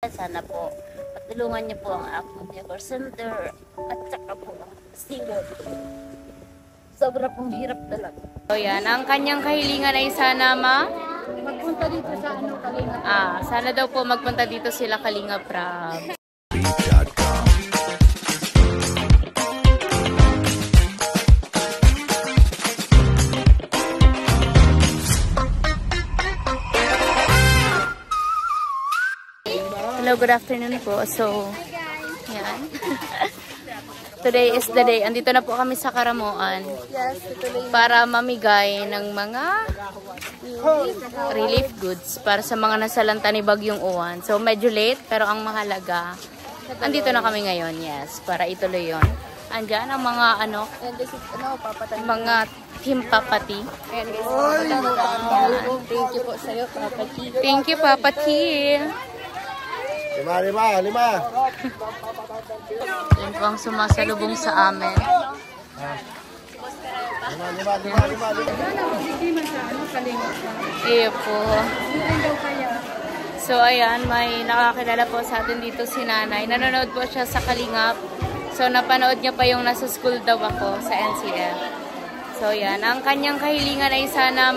Sana po patulungan niyo po ang aking neighbor center at saka po ang single. Sobra pong hirap talaga. So yan, ang kanyang kahilingan ay sana Magpunta dito sa Kalinga. sana daw po magpunta dito sila Kalinga Prab. Hello, good afternoon po. So, yan. Today is the day. Andito na po kami sa Karamoan para mamigay ng mga relief goods para sa mga nasalanta ni Bagyong Uwan. So, medyo late, pero ang mahalaga, andito na kami ngayon, yes, para ituloy yon. Andyan ang mga mga team Papati. Thank you po sa'yo, Papa T. Thank you, Papa T. Lima. Yan po ang sumasalubong sa amin. Lima. Iyo po. So, ayan, may nakakilala po sa atin dito si Nanay. Nanonood po siya sa Kalingap. So, napanood niya pa yung nasa school daw ako sa NCF. So, yan. Ang kanyang kahilingan ay sana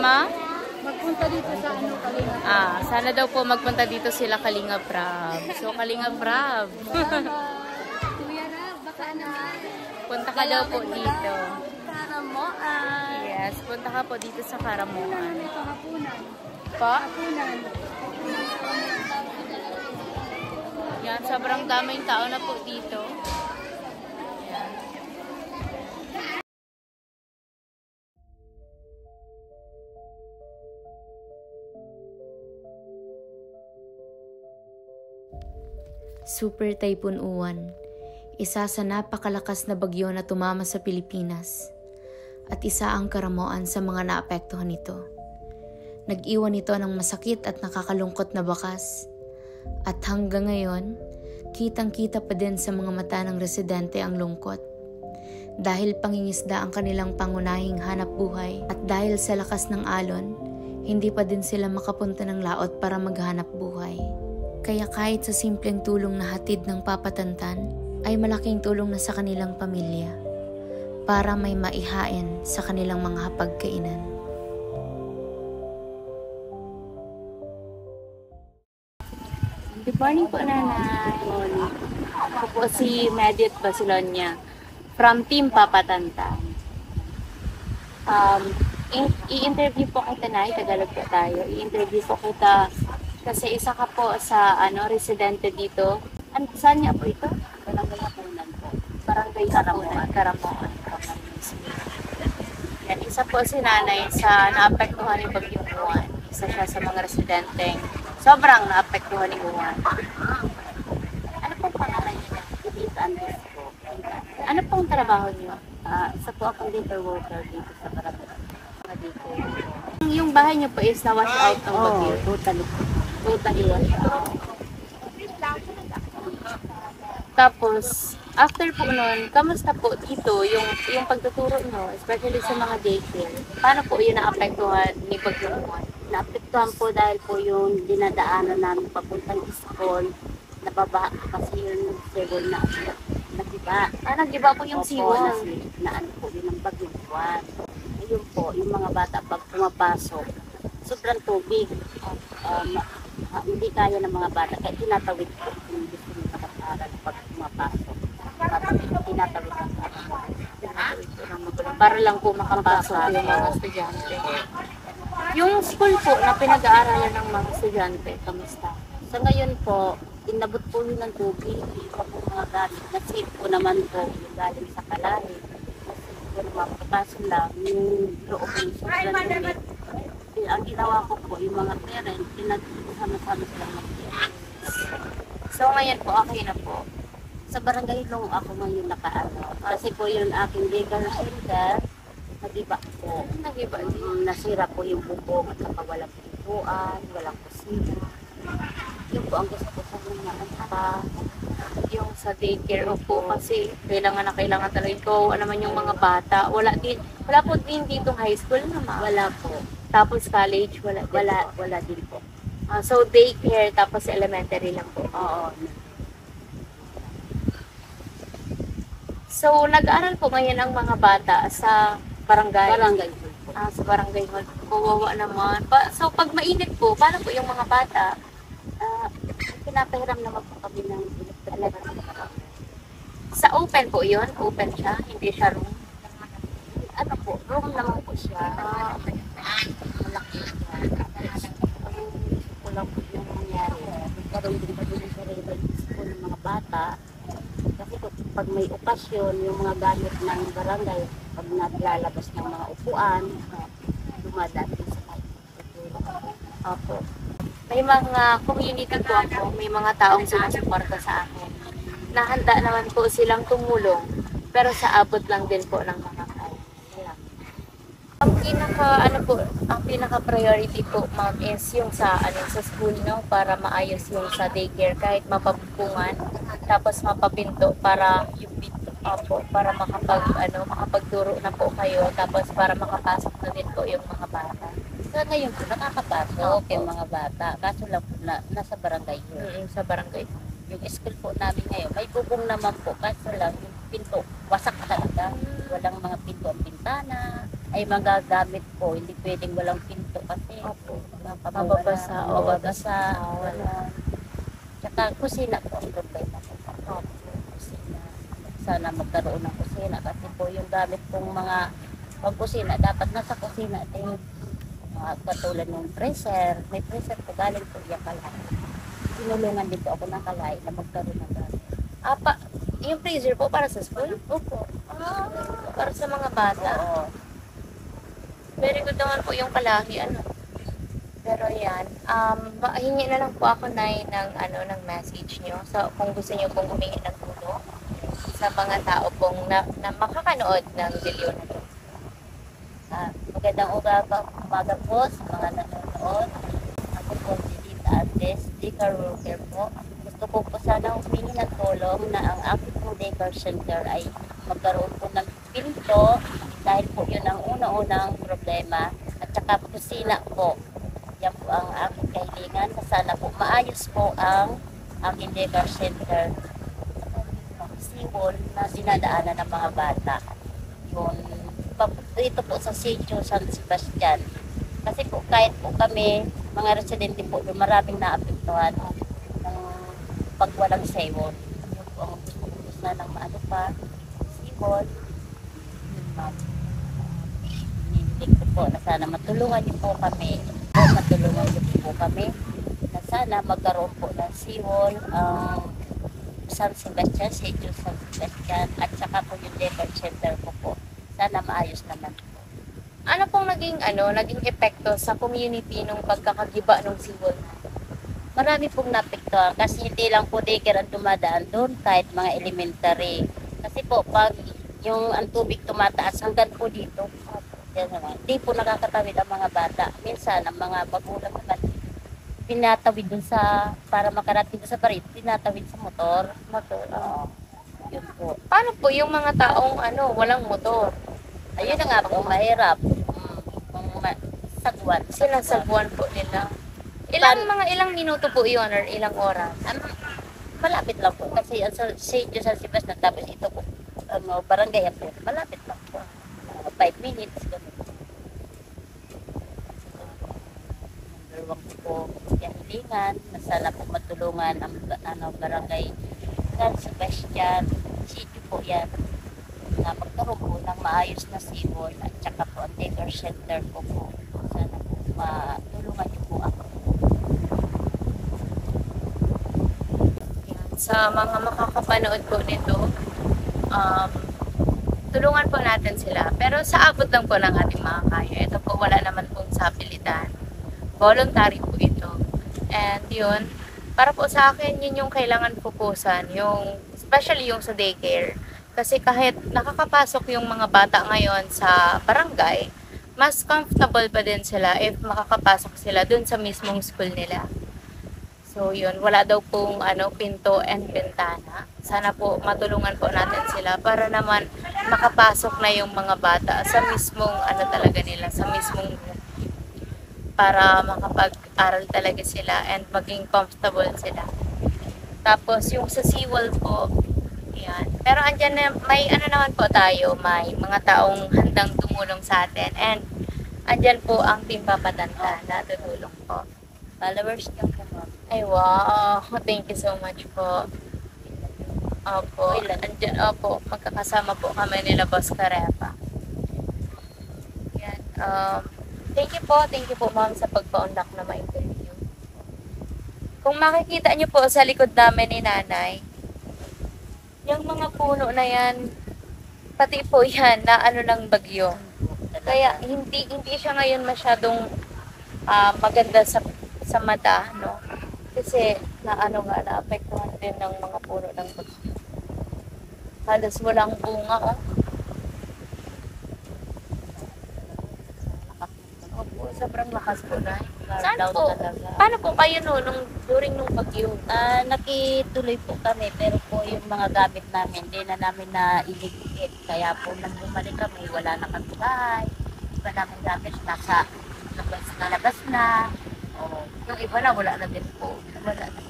Magpunta dito sa Kalinga. sana daw po magpunta dito sila Kalinga Prab. So, Kalinga Prab. Kuya Rab, baka naman. Punta ka daw po dito. Karamoan. Yes, punta ka po dito sa Karamoan. Ito hapunan. Pa? Hapunan. Yan, sobrang daming tao na po dito. Yan. Super Typhoon Uwan, isa sa napakalakas na bagyo na tumama sa Pilipinas at isa ang Karamoan sa mga naapektuhan nito. Nag-iwan ito ng masakit at nakakalungkot na bakas at hanggang ngayon, kitang-kita pa din sa mga mata ng residente ang lungkot. Dahil pangingisda ang kanilang pangunahing hanap buhay at dahil sa lakas ng alon, hindi pa din sila makapunta ng laot para maghanap buhay. Kaya kahit sa simpleng tulong na hatid ng papatantan, ay malaking tulong na sa kanilang pamilya para may maihain sa kanilang mga hapagkainan. Good morning po, Nanay. Ako po si Mediat Basilonia from Team Papatantan. I-interview po kita, Nay. Tagalog po tayo. I-interview po kita kasi isa ka po sa residente dito. Saan niya po ito? Barangay Hapunan po. Barangay Karamoan. Yan, isa po si Nanay sa naapektuhan ni Bagyong Uwan. Isa siya sa mga residenteng sobrang naapektuhan ni Uwan. Ano pong pangalan niyo? Edith Andres po. Ano pong trabaho niyo? Isa po akong daycare worker dito sa Barangay. Yung bahay niyo po is na-wash out ng bagyo. Totally wash out. Tapos, after po nun, kamusta po dito yung pagtuturo nyo, especially sa mga daycare? Paano po yun naapektuhan ni Bagyong Uwan? Naapektuhan po dahil po yung dinadaanan namin papuntang school, nababaha kasi yung seawall na nagiba. Nagiba po yung seawall? Na ano po yun ang Bagyong Uwan. Ayun po, yung mga bata pag pumapasok, sobrang tubig. Hindi kaya ng mga bata, kaya tinatawid po kung gusto nyo makapag-aral pag pumapasok. Tinatawid ang para lang po makapasok yung mga estudyante. Yung school po na pinag-aaralan ng mga estudyante, kamusta? Sa ngayon po, inabot po yun ng tubig. Iba po mga galing. Nasave po naman po yung galing sa Kalari. Nasave po naman po. Kaso lang, yung loob yung sobrang limit. Ang ginawa ko po, yung mga parent, pinagsama-sama silang mag-parents. So ngayon po, okay na po. Sa barangay Long ako ngayon nakaano. Kasi po yung aking daycare center, nagiba po. Nasira po yung bubong at saka walang pintuan, walang kusina. Yun po ang gusto ko sa mga Yung sa daycare po kasi kailangan talaga ikaw naman yung mga bata. Wala po din dito high school naman. Wala po. Tapos college, wala din po. So, daycare tapos elementary lang po. Oo. So, nag-aaral po ngayon ang mga bata sa barangay. Barangay hall po. Sa barangay hall. Kawawa naman. So, pag mainit po, paano po yung mga bata? Pinapahiram naman po kami ng electric. Sa open po yun? Open siya? Hindi siya room? Ano po, room naman po siya. Malaki siya. Kulang po yung nangyari. Nagkaroon din kami ng sarili school ng mga bata. Kasi pag may okasyon, yung mga gamit ng barangay, pag naglalabas ng mga upuan, dumadaan din sa Opo. May mga community po ako, may mga taong sumusuporta sa akin. Nahanda naman po silang tumulong, pero sa abot lang din po ng mga kaya. Ang pinaka priority po, ma'am, is yung sa sa school, no, para maayos yung sa daycare kahit mapapungan, tapos mapapinto para yung pinto para makapagturo na po kayo, tapos para makapasok na din po yung mga bata. Sa ngayon po, nakakapasok yung mga bata. Kaso lang po nasa barangay yun. Sa barangay. Yung school po namin ngayon, may bubong naman po. Kaso lang yung pinto, wasak talaga. Walang mga pinto ang bintana. Ay magagamit po, hindi pwedeng walang pinto kasi mababasa. Tsaka kusina po ang problema po. Kusina. Sana magkaroon ng kusina kasi po yung gamit pong mga pagkusina, dapat nasa kusina din. Katulad ng freezer, may freezer po galing po yung Kalay. Tinulungan din po ako ng Kalay na magkaroon ng gamit. Yung freezer po para sa school? Opo. Para sa mga bata? Oo. Very good naman po yung Kalahi, Pero yan, hingi na lang po ako ng message nyo. So, kung gusto nyo pong humingi ng tulong sa mga tao pong na makakanood ng video na ito. Magandang umaga po sa mga nanonood. Ako po si Tita Andes, daycare worker po. Gusto ko po sana humingi ng tulong na ang aking po daycare center ay magkaroon po ng pinto dahil po yun ang unang-unang problema. At saka kusina po. Yan po ang aking kahilingan na sana po maayos po ang aking daycare center. Sibol na dinadaanan ng mga bata. Yun. Dito po sa Sitio San Sebastian. Kasi po kahit po kami, mga residente po, maraming naapektuhan ng pag walang sewon. Yun po ang gusto na ng maano pa, sewon. Hinihilig ko po na sana matulungan niyo po kami. Na sana magkaroon po ng sewon ang San Sebastian, Sitio San Sebastian, at saka po yung daycare center ko po. Sana maayos naman. Ano pong naging epekto sa community nung pagkakagiba ng sewol? Marami pong napektuhan kasi hindi lang po daycare ang dumadaan doon, kahit mga elementary. Kasi po pag yung ang tubig tumataas hanggang po dito, hindi po nakakatawid ang mga bata. Minsan ang mga magulang naman pinatawid dun para makarating doon sa barit, pinatawid sa motor. Yun po. Paano po yung mga taong walang motor? Ayun na nga po, mahirap. Sagwan. Sinasagwan po nila. Ilang minuto po yun or ilang oras? Malapit lang po. Kasi ang St. Joseph Sebastian, tapos ito po, barangay po. Malapit lang po. 5 minutes. Dalawang po kahilingan na sana po matulungan ang barangay San Sebastian. Sitio po yan. Na magkaroon po ng maayos na sewon at saka po ang daycare center po po. Sana po matulungan niyo po ako. Sa mga makakapanood po nito, tulungan po natin sila. Pero sa abot lang po ng ating mga kaya. Ito po wala naman pong sapilitan. Voluntary po ito. And yun, para po sa akin, yun yung kailangan fokusan. Especially yung sa daycare. Kasi kahit nakakapasok yung mga bata ngayon sa barangay, mas comfortable pa din sila if makakapasok sila dun sa mismong school nila. So yun, wala daw pong pinto and bintana. Sana po matulungan po natin sila para naman makapasok na yung mga bata sa mismong talaga nila, sa mismong para makapag-aral talaga sila and maging comfortable sila. Tapos yung sa seawall po, yan. Pero andyan na, may ano naman po tayo, may mga taong handang tumulong sa atin. And andyan po ang Team Papatanta na tutulong po. Followers niyo po, ma'am. Ay wow, thank you so much po. Opo, andyan, opo, magkakasama po kami nila Boss Carepa. Yan, thank you po ma'am sa pagpa-unlock na ma-interview. Kung makikita nyo po sa likod namin ni Nanay, yung mga puno na yan, pati po yan na ano ng bagyo. Kaya hindi siya ngayon masyadong maganda sa mata, no? Kasi naapektuhan din ng mga puno ng bagyo. Halos walang bunga, oh. Sobrang lakas po na. Saan po? Paano po kayo nung nung bagyo? Nakituloy po kami, pero po yung mga gamit namin, hindi na namin na iligit. Kaya po nang bumalik kami, wala na kami bahay. Iba namin gamit, nasa labas na. O, yung iba na, wala na din po. Wala na.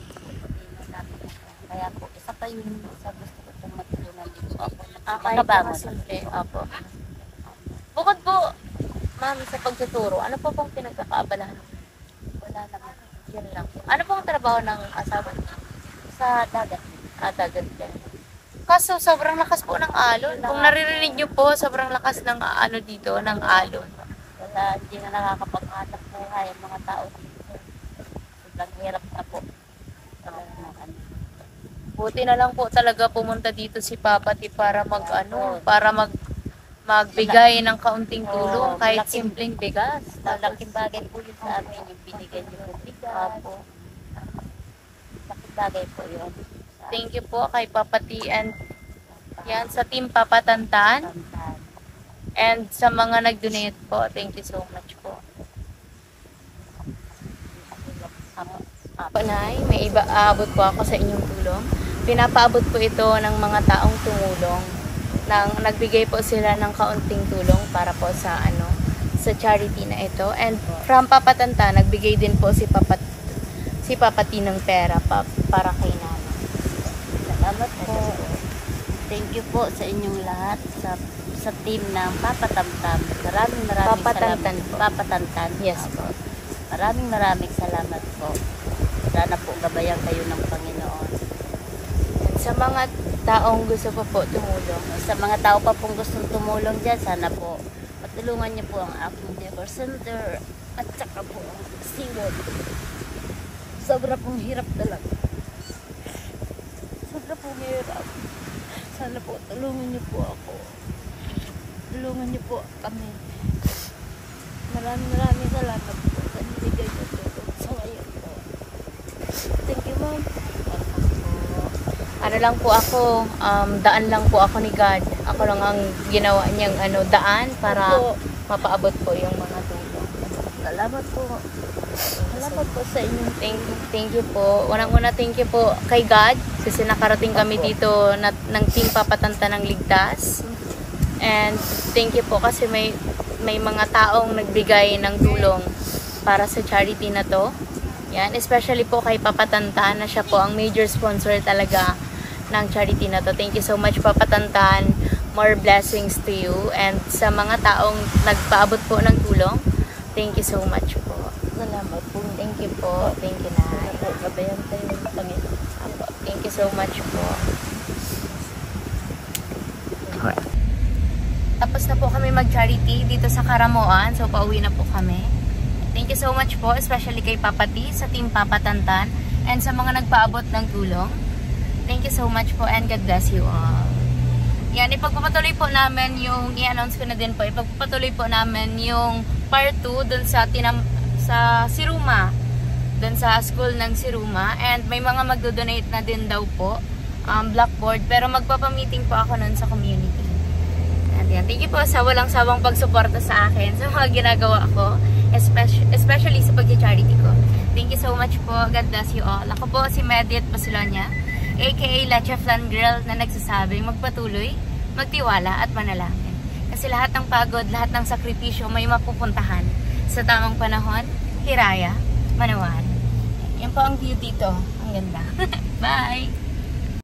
Kaya po, isa pa yung sa gusto ko pong matulungan dito. Ako nakakabangon. Opo. Bukod po, ma'am, sa pagtuturo, ano po pong pinagkakaabalahan? Wala naman. Yan lang po. Ano pong trabaho ng asawa niyo? Sa dagat. Dagat din. Kaso sobrang lakas po ng alon. Kung naririnig niyo po, sobrang lakas ng dito, ng alon. Wala, hindi na nakakapag-hanap buhay ang mga tao dito. Sobrang hirap na po. Buti na lang po talaga pumunta dito si Papa T para magbigay ng kaunting tulong, kahit simpleng bigas. Laking bagay po yun sa amin, yung binigay niyo po bigas. Laking bagay po yun. Thank you po kay Papa T and yan sa Team Papatantan and sa mga nag-donate po. Thank you so much po. Panay, may aabot po ako sa inyong tulong. Pinapaabot po ito ng mga taong tumulong. Nagbigay po sila ng kaunting tulong para po sa sa charity na ito. And from Papatanta, nagbigay din po si Papa T ng pera para kay Nanay. Salamat po. Thank you po sa inyong lahat sa team ng Papatamtam. Maraming Papatantan salamat. po. Papatantan. Yes po. Maraming salamat po. Sana po gabayan kayo ng Panginoon. And sa mga taong gusto po tumulong, Sa mga tao pa pong gustong tumulong dyan, sana po matulungan niyo po ang aking decor center at saka po ang seawood. Sobra pong hirap talaga. Sobra pong hirap. Sana po tulungan niyo po ako. Tulungan niyo po kami. Maraming salamat po sa nilagay niyo tulong sa ngayon po. Thank you, ma'am. lang po ako, daan lang po ako ni God. Ako lang ang ginawa niyang daan para mapaabot po yung mga tulong. Salamat po. Salamat po sa inyo. Thank you po. Unang-una, thank you po kay God kasi nakarating kami dito ng Team Papatanta ng Ligtas. And thank you po kasi may mga taong nagbigay ng tulong para sa charity na to. Yan, especially po kay Papatantan na siya po ang major sponsor talaga ng charity na to. Thank you so much, Papatantan. More blessings to you. And sa mga taong nagpaabot po ng tulong, thank you so much po. Salamat po. Thank you po. Thank you, Nay. Gabayan tayo ng Panginoon. Thank you so much po. Tapos na po kami mag-charity dito sa Karamoan. So, pauwi na po kami. Thank you so much po, especially kay Papa T, sa Team Papatantan, and sa mga nagpaabot ng tulong. Thank you so much po, and God bless you all. Yan, ipagpapatuloy po namin yung, i-announce ko na din po, ipagpapatuloy po namin yung part 2 dun sa Siruma, dun sa school ng Siruma, and may mga magdo-donate na din daw po, blackboard, pero magpapamiting po ako nun sa community. And yan, thank you po sa walang sawang pagsuporta sa akin, sa mga ginagawa ko, especially sa pag-charity ko. Thank you so much po. God bless you all. Ako po si Mediet Basilonia, aka Leche Flan Girl, na nagsasabing magpatuloy, magtiwala at manalangin. Kasi lahat ng pagod, lahat ng sakripisyo may mapupuntahan sa tamang panahon. Hiraya, Manawan. Yan po ang view dito. Ang ganda. Bye!